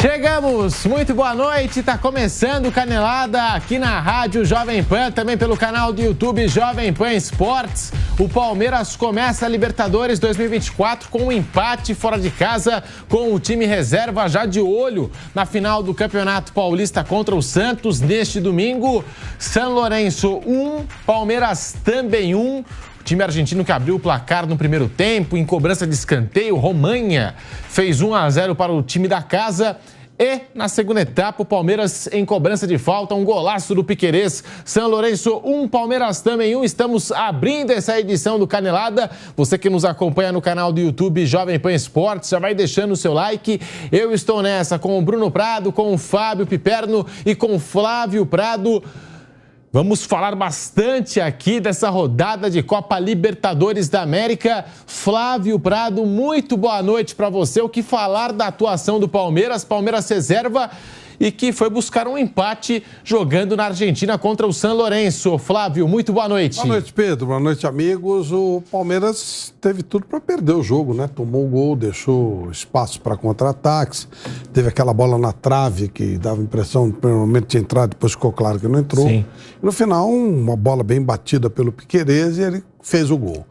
Chegamos! Muito boa noite, tá começando o Canelada aqui na Rádio Jovem Pan, também pelo canal do YouTube Jovem Pan Esportes. O Palmeiras começa a Libertadores 2024 com um empate fora de casa com o time reserva já de olho na final do Campeonato Paulista contra o Santos neste domingo. São Lourenço 1, Palmeiras também 1. O time argentino que abriu o placar no primeiro tempo, em cobrança de escanteio, Romanha fez 1-0 para o time da casa. E na segunda etapa, o Palmeiras em cobrança de falta, um golaço do Piquerez. São Lourenço 1, Palmeiras também 1. Estamos abrindo essa edição do Canelada. Você que nos acompanha no canal do YouTube Jovem Pan Esportes, já vai deixando o seu like. Eu estou nessa com o Bruno Prado, com o Fábio Piperno e com o Flávio Prado. Vamos falar bastante aqui dessa rodada de Copa Libertadores da América. Flávio Prado, muito boa noite para você. O que falar da atuação do Palmeiras? Palmeiras reserva e que foi buscar um empate jogando na Argentina contra o São Lourenço. Flávio, muito boa noite. Boa noite, Pedro. Boa noite, amigos. O Palmeiras teve tudo para perder o jogo, né? Tomou o gol, deixou espaço para contra-ataques. Teve aquela bola na trave que dava impressão, no primeiro momento tinha entrado, depois ficou claro que não entrou. Sim. E no final, uma bola bem batida pelo Piquerez e ele fez o gol.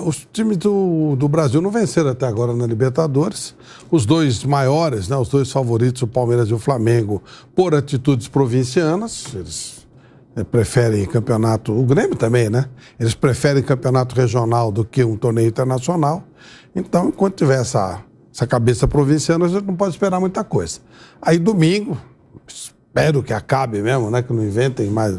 Os times do Brasil não venceram até agora na Libertadores. Os dois maiores, né, os dois favoritos, o Palmeiras e o Flamengo, por atitudes provincianas. Eles preferem campeonato, o Grêmio também, né? Eles preferem campeonato regional do que um torneio internacional. Então, enquanto tiver essa cabeça provinciana, a gente não pode esperar muita coisa. Aí domingo, espero que acabe mesmo, né? Que não inventem mais.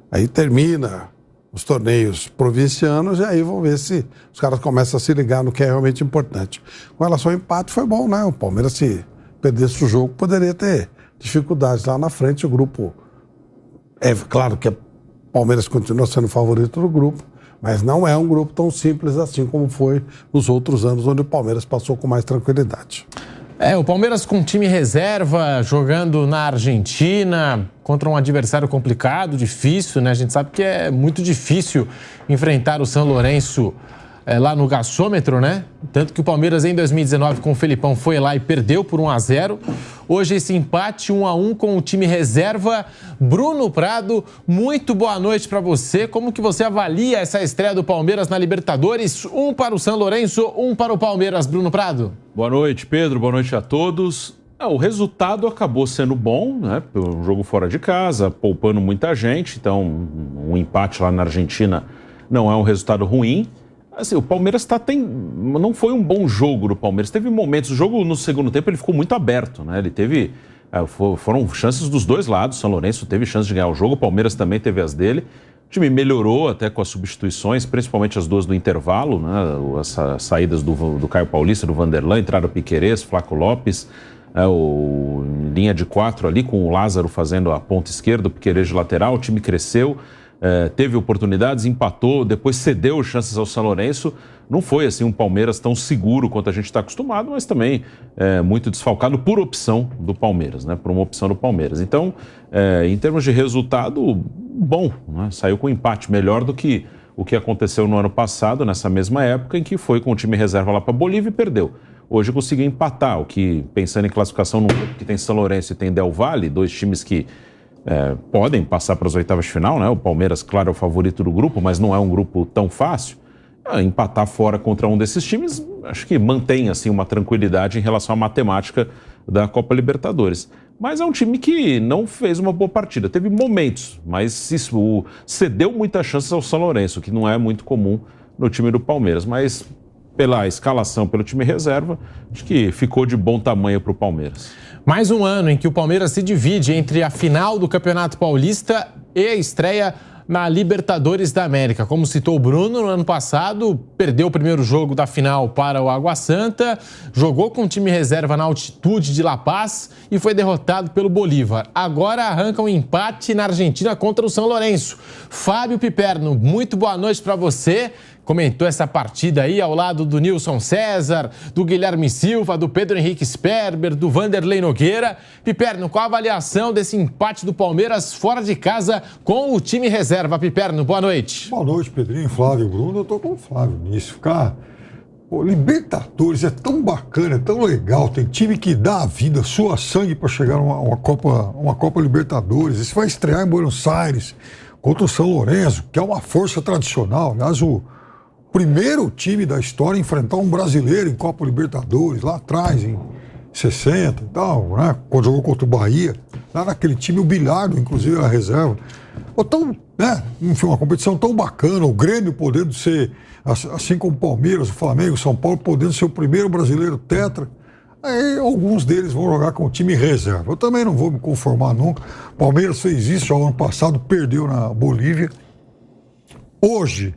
Aí termina os torneios provincianos, e aí vão ver se os caras começam a se ligar no que é realmente importante. Com relação ao empate, foi bom, né? O Palmeiras, se perdesse o jogo, poderia ter dificuldades lá na frente. O grupo, é claro que o Palmeiras continua sendo o favorito do grupo, mas não é um grupo tão simples assim como foi nos outros anos, onde o Palmeiras passou com mais tranquilidade. O Palmeiras com time reserva, jogando na Argentina, contra um adversário complicado, difícil, né? A gente sabe que é muito difícil enfrentar o São Lourenço lá no gasômetro, né? Tanto que o Palmeiras em 2019 com o Felipão foi lá e perdeu por 1-0. Hoje esse empate 1-1 com o time reserva. Bruno Prado, muito boa noite para você. Como que você avalia essa estreia do Palmeiras na Libertadores? 1 para o São Lourenço, 1 para o Palmeiras. Bruno Prado. Boa noite, Pedro. Boa noite a todos. O resultado acabou sendo bom, né? Um jogo fora de casa, poupando muita gente. Então, um empate lá na Argentina não é um resultado ruim. Assim, o Palmeiras não foi um bom jogo do Palmeiras. Teve momentos, o jogo no segundo tempo ele ficou muito aberto, né? Ele teve, foram chances dos dois lados. São Lourenço teve chance de ganhar o jogo, o Palmeiras também teve as dele. O time melhorou até com as substituições, principalmente as duas do intervalo, né? As saídas do Caio Paulista, do Vanderlan, entraram o Piquerez, Flaco Lopes, linha de 4 ali com o Lázaro fazendo a ponta esquerda, o Piquerez de lateral. O time cresceu. Teve oportunidades, empatou, depois cedeu chances ao São Lourenço. Não foi assim um Palmeiras tão seguro quanto a gente está acostumado, mas também muito desfalcado por opção do Palmeiras, né? Por uma opção do Palmeiras. Então, em termos de resultado, bom, né? Saiu com um empate melhor do que o que aconteceu no ano passado, nessa mesma época, em que foi com o time reserva lá para a Bolívia e perdeu. Hoje conseguiu empatar, o que, pensando em classificação no grupo que tem São Lourenço e tem Del Valle, dois times que podem passar para as oitavas de final, né? O Palmeiras, claro, é o favorito do grupo, mas não é um grupo tão fácil. Empatar fora contra um desses times, acho que mantém assim, uma tranquilidade em relação à matemática da Copa Libertadores. Mas é um time que não fez uma boa partida. Teve momentos, mas cedeu muitas chances ao São Lourenço, que não é muito comum no time do Palmeiras. Mas pela escalação, pelo time reserva, acho que ficou de bom tamanho para o Palmeiras. Mais um ano em que o Palmeiras se divide entre a final do Campeonato Paulista e a estreia na Libertadores da América. Como citou o Bruno, no ano passado perdeu o primeiro jogo da final para o Água Santa, jogou com o time reserva na altitude de La Paz e foi derrotado pelo Bolívar. Agora arranca um empate na Argentina contra o São Lourenço. Fábio Piperno, muito boa noite para você. Comentou essa partida aí ao lado do Nilson César, do Guilherme Silva, do Pedro Henrique Sperber, do Vanderlei Nogueira. Piperno, qual a avaliação desse empate do Palmeiras fora de casa com o time reserva? Piperno, boa noite. Boa noite, Pedrinho, Flávio, Bruno. Eu tô com o Flávio nisso. Pô, Libertadores é tão bacana, é tão legal. Tem time que dá a vida, sua sangue para chegar a uma Copa Libertadores. Isso vai estrear em Buenos Aires contra o São Lourenço, que é uma força tradicional. Aliás, o primeiro time da história a enfrentar um brasileiro em Copa Libertadores, lá atrás, em 60 e tal, né? Quando jogou contra o Bahia. Lá naquele time, o Bilardo, inclusive, era reserva. Então, né? Enfim, uma competição tão bacana, o Grêmio podendo ser, assim como o Palmeiras, o Flamengo, o São Paulo, podendo ser o primeiro brasileiro tetra. Aí alguns deles vão jogar com o time reserva. Eu também não vou me conformar nunca. O Palmeiras fez isso já ano passado, perdeu na Bolívia. Hoje,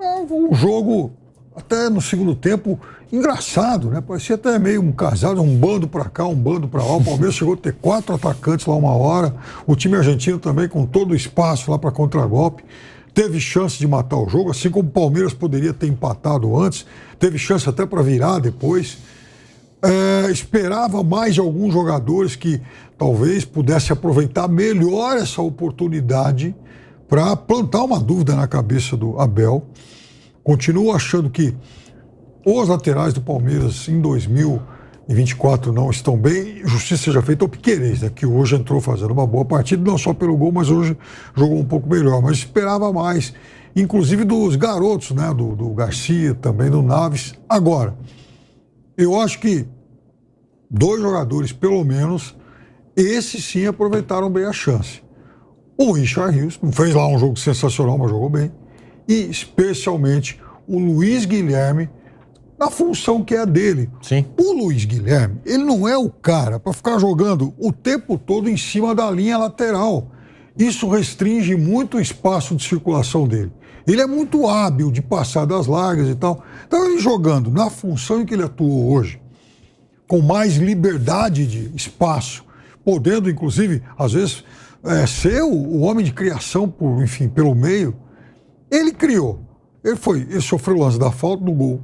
é um jogo, até no segundo tempo, engraçado, né? Parecia até meio um casado, um bando pra cá, um bando pra lá. O Palmeiras chegou a ter 4 atacantes lá uma hora. O time argentino também com todo o espaço lá para contragolpe. Teve chance de matar o jogo, assim como o Palmeiras poderia ter empatado antes. Teve chance até para virar depois. Esperava mais de alguns jogadores que talvez pudessem aproveitar melhor essa oportunidade para plantar uma dúvida na cabeça do Abel. Continuo achando que os laterais do Palmeiras em 2024 não estão bem. Justiça seja feita ao Piquerez, né, que hoje entrou fazendo uma boa partida, não só pelo gol, mas hoje jogou um pouco melhor. Mas esperava mais, inclusive dos garotos, né, do Garcia, também do Naves. Agora, eu acho que 2 jogadores, pelo menos, esses sim aproveitaram bem a chance. O Richard Rios fez lá um jogo sensacional, mas jogou bem. E, especialmente, o Luiz Guilherme, na função que é dele. Sim. O Luiz Guilherme, ele não é o cara para ficar jogando o tempo todo em cima da linha lateral. Isso restringe muito o espaço de circulação dele. Ele é muito hábil de passar das largas e tal. Então, ele jogando na função em que ele atuou hoje, com mais liberdade de espaço, podendo, inclusive, às vezes, ser o homem de criação, pelo meio, ele criou. Ele sofreu o lance da falta do gol.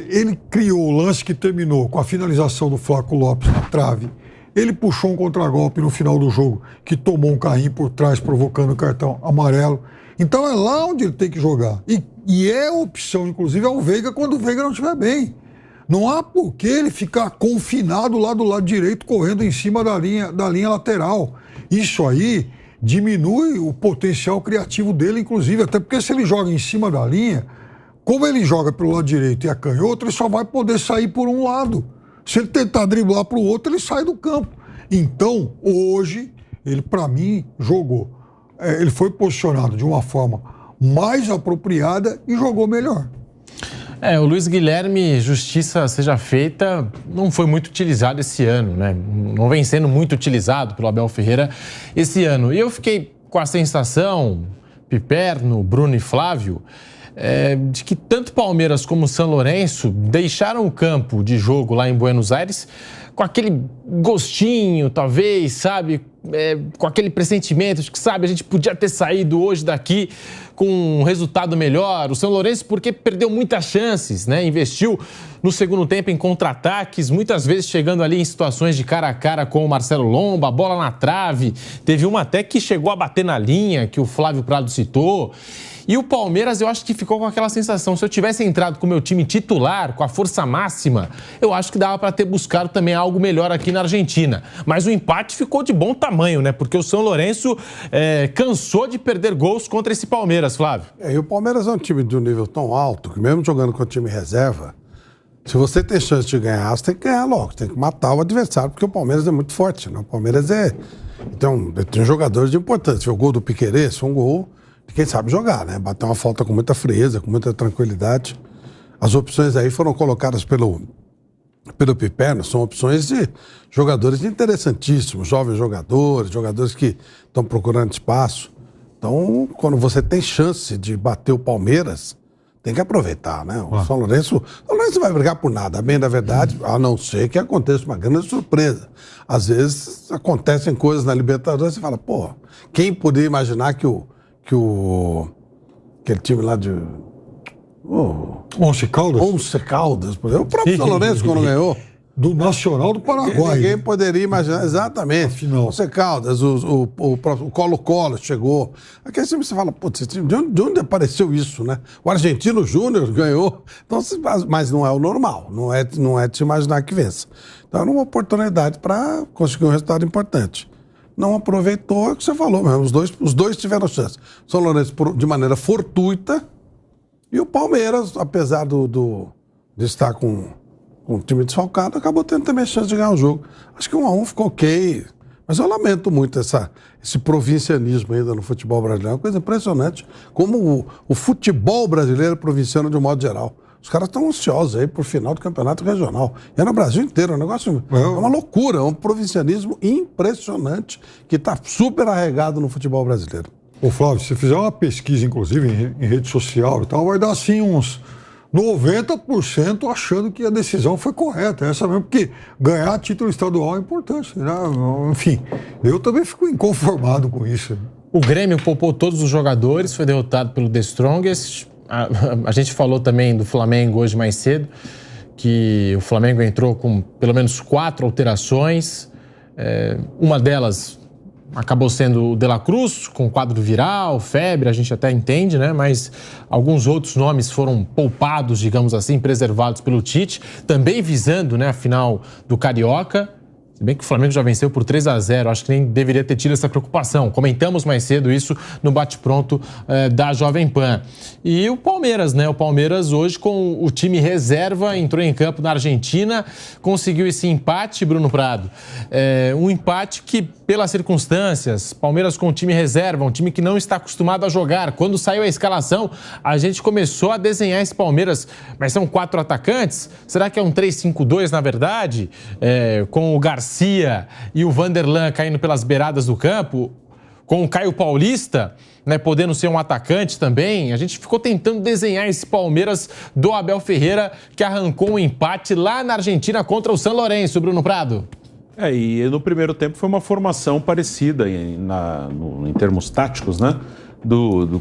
Ele criou o lance que terminou com a finalização do Flaco Lopes na trave. Ele puxou um contragolpe no final do jogo, que tomou um carrinho por trás, provocando o cartão amarelo. Então é lá onde ele tem que jogar. E é opção, inclusive, ao Veiga quando o Veiga não estiver bem. Não há por que ele ficar confinado lá do lado direito, correndo em cima da linha lateral. Isso aí diminui o potencial criativo dele, inclusive, até porque se ele joga em cima da linha, como ele joga pelo lado direito e é canhoto, ele só vai poder sair por um lado. Se ele tentar driblar para o outro, ele sai do campo. Então, hoje, ele, para mim, jogou. Ele foi posicionado de uma forma mais apropriada e jogou melhor. O Luiz Guilherme, justiça seja feita, não foi muito utilizado esse ano, né? Não vem sendo muito utilizado pelo Abel Ferreira esse ano. E eu fiquei com a sensação, Piperno, Bruno e Flávio, de que tanto Palmeiras como São Lourenço deixaram o campo de jogo lá em Buenos Aires com aquele gostinho, talvez, sabe? Com aquele pressentimento de que, sabe, a gente podia ter saído hoje daqui com um resultado melhor. O São Lourenço, porque perdeu muitas chances, né? Investiu no segundo tempo em contra-ataques, muitas vezes chegando ali em situações de cara a cara com o Marcelo Lomba, a bola na trave. Teve uma até que chegou a bater na linha, que o Flávio Prado citou. E o Palmeiras, eu acho que ficou com aquela sensação, se eu tivesse entrado com o meu time titular, com a força máxima, eu acho que dava para ter buscado também algo melhor aqui na Argentina. Mas o empate ficou de bom tamanho, né? Porque o São Lourenço cansou de perder gols contra esse Palmeiras, Flávio. E o Palmeiras é um time de um nível tão alto que mesmo jogando com o time reserva, se você tem chance de ganhar, você tem que ganhar logo, tem que matar o adversário, porque o Palmeiras é muito forte, né? O Palmeiras tem jogadores de importância. O gol do Piquerez foi um gol de quem sabe jogar, né? Bater uma falta com muita frieza, com muita tranquilidade. As opções aí foram colocadas pelo Piperno, são opções de jogadores interessantíssimos, jovens jogadores que estão procurando espaço. Então, quando você tem chance de bater o Palmeiras, tem que aproveitar, né? O São Lourenço vai brigar por nada, bem da verdade, a não ser que aconteça uma grande surpresa. Às vezes acontecem coisas na Libertadores e você fala, pô, quem poderia imaginar que aquele time lá de... Once Caldas? Once Caldas, por exemplo. O próprio São Lourenço, quando ganhou, do Nacional do Paraguai. Ninguém poderia imaginar, exatamente. Afinal. Você Caldas, o Colo-Colo chegou. Aqui sempre você fala, putz, de onde apareceu isso, né? O Argentino Júnior ganhou, então, mas não é o normal, não é de se imaginar que vença. Então era uma oportunidade para conseguir um resultado importante. Não aproveitou, é o que você falou mesmo, os dois tiveram chance. São Lourenço de maneira fortuita e o Palmeiras, apesar de estar com o time desfalcado, acabou tendo também a chance de ganhar o jogo. Acho que 1-1 ficou ok, mas eu lamento muito esse provincianismo ainda no futebol brasileiro. É uma coisa impressionante como o futebol brasileiro é provinciano de um modo geral. Os caras estão ansiosos aí por final do campeonato regional. E é no Brasil inteiro, é um negócio, é uma loucura, é um provincianismo impressionante que está super arraigado no futebol brasileiro. Ô Flávio, se fizer uma pesquisa, inclusive, em rede social e tal, vai dar assim uns 90% achando que a decisão foi correta. Essa mesmo, porque ganhar título estadual é importante, né? Enfim, eu também fico inconformado com isso. O Grêmio poupou todos os jogadores, foi derrotado pelo The Strongest. A gente falou também do Flamengo hoje mais cedo, que o Flamengo entrou com pelo menos 4 alterações. Uma delas acabou sendo o De La Cruz, com quadro viral, febre, a gente até entende, né? Mas alguns outros nomes foram poupados, digamos assim, preservados pelo Tite, também visando, né, a final do Carioca. Se bem que o Flamengo já venceu por 3-0, acho que nem deveria ter tido essa preocupação. Comentamos mais cedo isso no bate-pronto da Jovem Pan. E o Palmeiras, né? O Palmeiras hoje com o time reserva entrou em campo na Argentina, conseguiu esse empate, Bruno Prado. Um empate que, pelas circunstâncias, Palmeiras com o time reserva, um time que não está acostumado a jogar. Quando saiu a escalação, a gente começou a desenhar esse Palmeiras. Mas são 4 atacantes? Será que é um 3-5-2 na verdade? Com o Garcia e o Vanderlan caindo pelas beiradas do campo, com o Caio Paulista, né, podendo ser um atacante também. A gente ficou tentando desenhar esse Palmeiras do Abel Ferreira, que arrancou um empate lá na Argentina contra o São Lourenço, Bruno Prado. E no primeiro tempo foi uma formação parecida em termos táticos, né?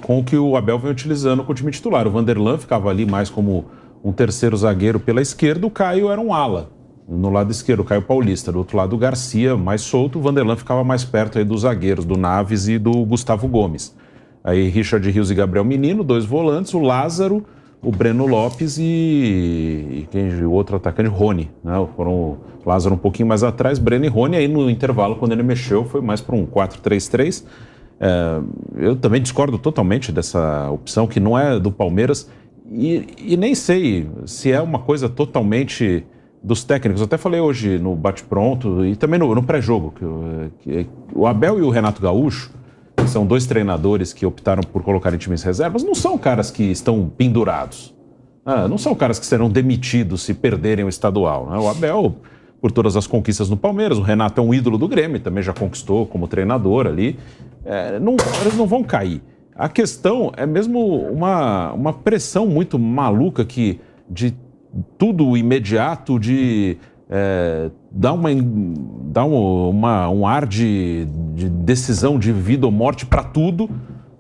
Com o que o Abel vem utilizando com o time titular. O Vanderlan ficava ali mais como um terceiro zagueiro pela esquerda, o Caio era um ala. No lado esquerdo, o Caio Paulista. Do outro lado, o Garcia, mais solto. O Vanderlan ficava mais perto aí dos zagueiros, do Naves e do Gustavo Gomes. Aí, Richard Rios e Gabriel Menino, 2 volantes. O Lázaro, o Breno Lopes e o outro atacante, Rony. Né? Foram o Lázaro um pouquinho mais atrás, Breno e Rony. Aí, no intervalo, quando ele mexeu, foi mais para um 4-3-3. Eu também discordo totalmente dessa opção, que não é do Palmeiras. E nem sei se é uma coisa totalmente dos técnicos. Eu até falei hoje no bate-pronto e também no pré-jogo que o Abel e o Renato Gaúcho, que são 2 treinadores que optaram por colocar em times reservas, não são caras que estão pendurados. Não são caras que serão demitidos se perderem o estadual. Né? O Abel, por todas as conquistas no Palmeiras, o Renato é um ídolo do Grêmio, também já conquistou como treinador ali. Eles não vão cair. A questão é mesmo uma pressão muito maluca de tudo imediato, de dar um ar de decisão de vida ou morte para tudo.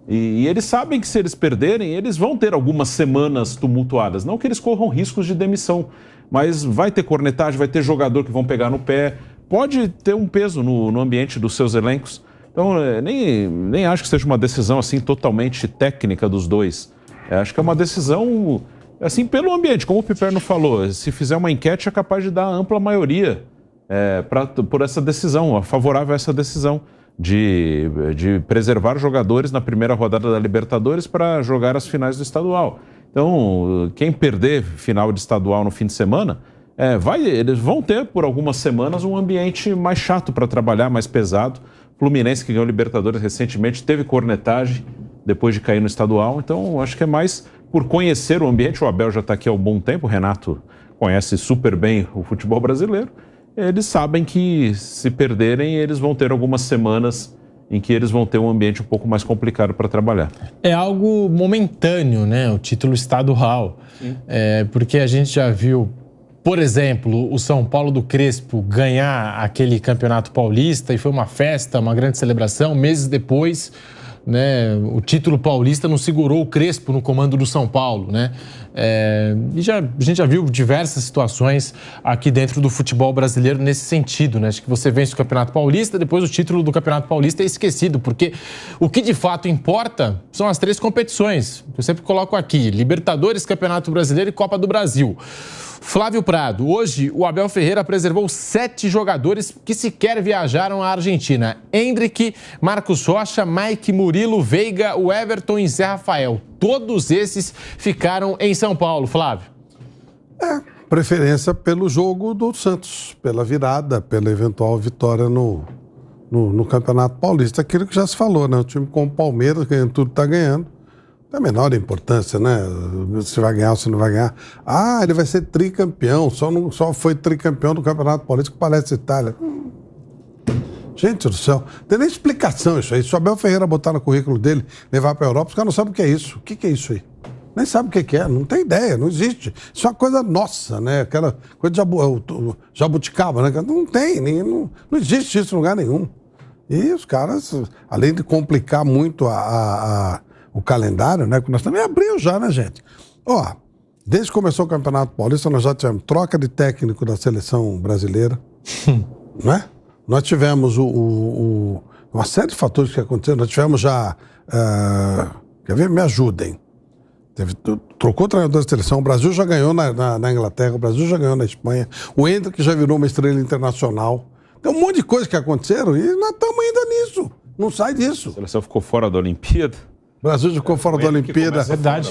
E eles sabem que se eles perderem, eles vão ter algumas semanas tumultuadas. Não que eles corram riscos de demissão, mas vai ter cornetagem, vai ter jogador que vão pegar no pé. Pode ter um peso no ambiente dos seus elencos. Então, nem acho que seja uma decisão assim totalmente técnica dos dois. Acho que é uma decisão assim pelo ambiente. Como o Piperno falou, se fizer uma enquete é capaz de dar ampla maioria por essa decisão, favorável a essa decisão de preservar jogadores na primeira rodada da Libertadores para jogar as finais do estadual. Então, quem perder final de estadual no fim de semana, eles vão ter por algumas semanas um ambiente mais chato para trabalhar, mais pesado. Fluminense, que ganhou Libertadores recentemente, teve cornetagem depois de cair no estadual. Então, acho que é mais por conhecer o ambiente. O Abel já está aqui há um bom tempo, o Renato conhece super bem o futebol brasileiro. Eles sabem que se perderem, eles vão ter algumas semanas em que eles vão ter um ambiente um pouco mais complicado para trabalhar. É algo momentâneo, né? O título estadual. Porque a gente já viu, por exemplo, o São Paulo do Crespo ganhar aquele campeonato paulista e foi uma festa, uma grande celebração. Meses depois, né? O título paulista não segurou o Crespo no comando do São Paulo, né? E a gente já viu diversas situações aqui dentro do futebol brasileiro nesse sentido, né? Acho que você vence o Campeonato Paulista, depois o título do Campeonato Paulista é esquecido, porque o que de fato importa são as 3 competições. Eu sempre coloco aqui: Libertadores, Campeonato Brasileiro e Copa do Brasil. Flávio Prado, hoje o Abel Ferreira preservou 7 jogadores que sequer viajaram à Argentina. Endrick, Marcos Rocha, Mike, Murilo, Veiga, o Everton e Zé Rafael. Todos esses ficaram em São Paulo, Flávio. Preferência pelo jogo do Santos, pela virada, pela eventual vitória no Campeonato Paulista. Aquilo que já se falou, né? O time com o Palmeiras ganhando tudo, está ganhando. Não é a menor importância, né? Se vai ganhar ou se não vai ganhar. Ele vai ser tricampeão. Só foi tricampeão do Campeonato Paulista com o Palestra Itália. Gente do céu, não tem nem explicação isso aí. Se o Abel Ferreira botar no currículo dele, levar para a Europa, os caras não sabem o que é isso. O que é isso aí? Nem sabe o que é, não tem ideia, não existe. Isso é uma coisa nossa, né? Aquela coisa de jabuticaba, né? Não tem, não existe isso em lugar nenhum. E os caras, além de complicar muito o calendário, né? Que nós também abriu já, né, gente? Desde que começou o Campeonato Paulista, nós já tivemos troca de técnico da seleção brasileira, né? Nós tivemos uma série de fatores que aconteceram. Nós tivemos já... quer ver? Me ajudem. Trocou o treinador da seleção. O Brasil já ganhou na Inglaterra, o Brasil já ganhou na Espanha. O Endrick já virou uma estrela internacional. Tem um monte de coisas que aconteceram e nós estamos ainda nisso. Não sai disso. A seleção ficou fora da Olimpíada. O Brasil ficou fora da Olimpíada.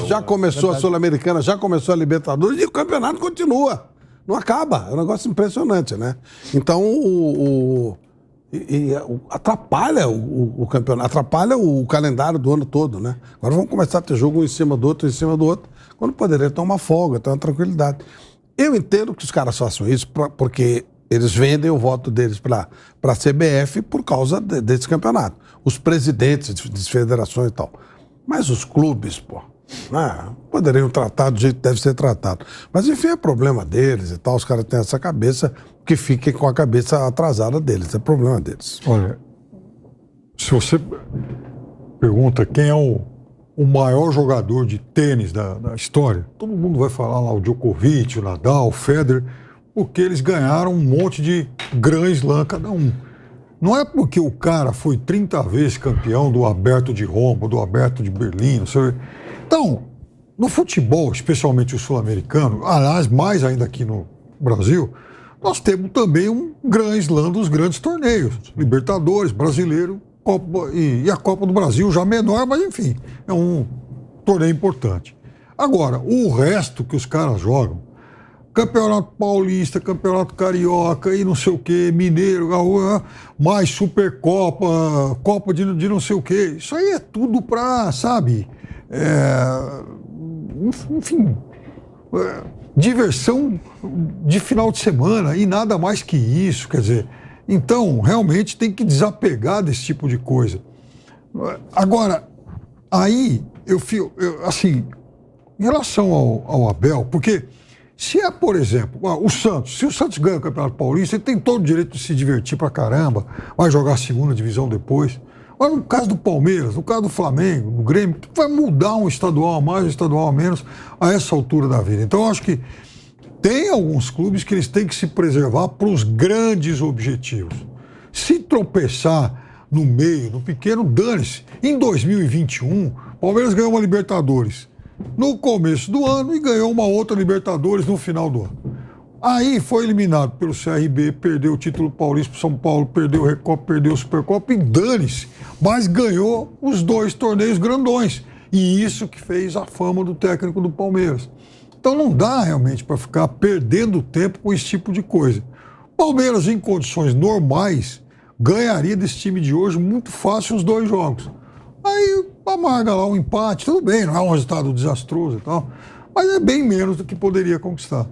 Já começou a Sul-Americana, já começou a Libertadores e o campeonato continua. Não acaba. É um negócio impressionante, né? Então, atrapalha o campeonato, atrapalha o calendário do ano todo, né? Agora vamos começar a ter jogo um em cima do outro, quando poderia ter uma folga, ter uma tranquilidade. Eu entendo que os caras façam isso porque eles vendem o voto deles para a CBF por causa desse campeonato. Os presidentes de federações e tal. Mas os clubes, poderiam tratar do jeito que deve ser tratado. Mas, enfim, é problema deles e tal. Os caras têm essa cabeça, que fiquem com a cabeça atrasada deles. É problema deles. Olha, se você pergunta quem é o maior jogador de tênis da história, todo mundo vai falar lá o Djokovic, o Nadal, o Federer, porque eles ganharam um monte de Grand Slam cada um. Não é porque o cara foi 30 vezes campeão do Aberto de Roma, do Aberto de Berlim, não sei. Então, no futebol, especialmente o sul-americano, aliás, mais ainda aqui no Brasil, nós temos também um Grand Slam dos grandes torneios. Libertadores, Brasileiro, Copa, e a Copa do Brasil já menor, mas enfim, é um torneio importante. Agora, o resto que os caras jogam, Campeonato Paulista, Campeonato Carioca e não sei o quê, Mineiro, mais Supercopa, Copa de não sei o quê. Isso aí é tudo pra, sabe, enfim, diversão de final de semana e nada mais que isso, quer dizer. Então, realmente tem que desapegar desse tipo de coisa. Agora, aí, assim, em relação ao Abel, porque... Se é, por exemplo, se o Santos ganha o Campeonato Paulista, ele tem todo o direito de se divertir pra caramba, vai jogar a segunda divisão depois. Mas no caso do Palmeiras, no caso do Flamengo, do Grêmio, vai mudar um estadual a mais, um estadual a menos a essa altura da vida. Então, eu acho que tem alguns clubes que eles têm que se preservar para os grandes objetivos. Se tropeçar no meio, no pequeno, dane-se. Em 2021, o Palmeiras ganhou uma Libertadores no começo do ano e ganhou uma outra Libertadores no final do ano. Aí foi eliminado pelo CRB, perdeu o título paulista para São Paulo, perdeu o Recopa, perdeu o Supercopa e dane-se. Mas ganhou os 2 torneios grandões. E isso que fez a fama do técnico do Palmeiras. Então não dá realmente para ficar perdendo tempo com esse tipo de coisa. Palmeiras, em condições normais, ganharia desse time de hoje muito fácil os 2 jogos. Aí amarga lá um empate, tudo bem, não é um resultado desastroso e tal, mas é bem menos do que poderia conquistar.